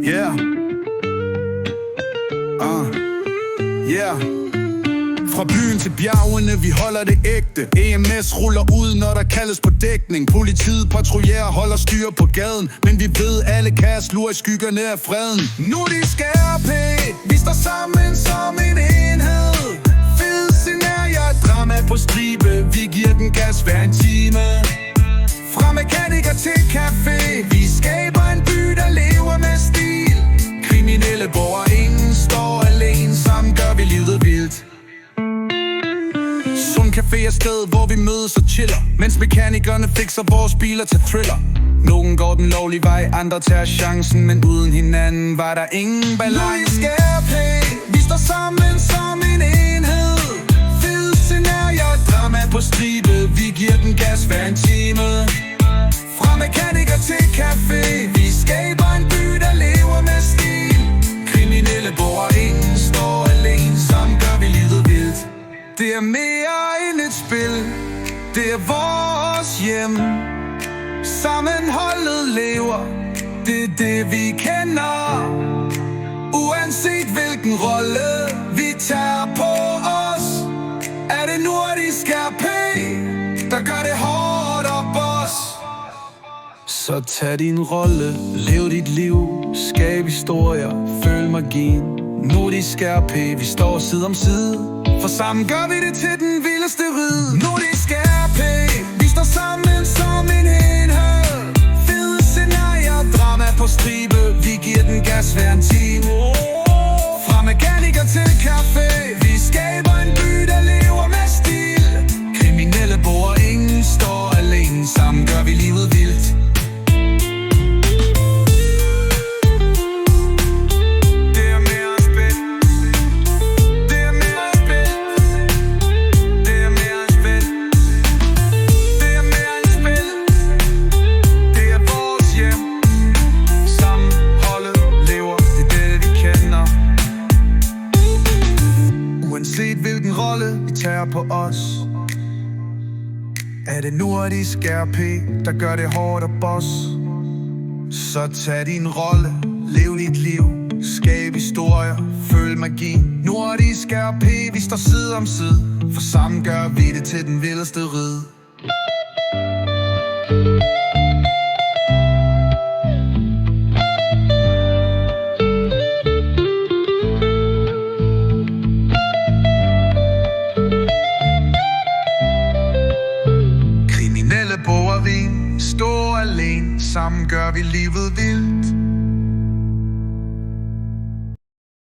Yeah. Yeah. Fra byen til bjergene, vi holder det ægte. EMS ruller ud, når der kaldes på dækning. Politiet patruljerer, holder styr på gaden. Men vi ved, alle kan slure i skyggerne af freden. Nu de skærpe, vi står sammen som en enhed. Fede scenarier, drama på stribe. Vi giver den gas hver en time. Fra mekaniker til café, vi skaber en by, der lever med stil. Kriminelle borgere, ingen står alene. Sammen gør vi livet vildt. Sund café er sted, hvor vi mødes og chiller, mens mekanikerne fikser vores biler til thriller. Nogen går den lovlige vej, andre tager chancen, men uden hinanden var der ingen balance. Nu vi står sammen som en enhed. Fede scenarier, drama på stribe. Vi giver den gas hver en time. Fra mekaniker til café, vi skaber en by, der lever med stil. Kriminelle borgere, ingen står alene. Sammen gør vi livet vildt. Det er mere end et spil, det er vores hjem. Sammenholdet lever, det er det vi kender. Uanset hvilken rolle vi tager på os, er det Nordisk RP, der gør det hårdt op os. Så tag din rolle, lev dit liv, skab historier, føl magien. Nordisk RP, vi står side om side, for sammen gør vi det til den vildeste rid. Nordisk RP, vi står sammen som en enhed. Fede scenarier, drama på stribe. Vi giver den gas hver en time. Fra mekaniker til café, vi skaber en by, der lever med stil. Kriminelle borgere, ingen står alene. Sammen gør vi livet vildt. Uanset hvilken rolle vi tager på os, er det Nordisk RP, der gør det hårdt og boss. Så tag din rolle, lev dit liv, skab historier, føl magi. Nordisk RP, vi står side om side, for sammen gør vi det til den vildeste rid. Stå alene, sammen gør vi livet vildt.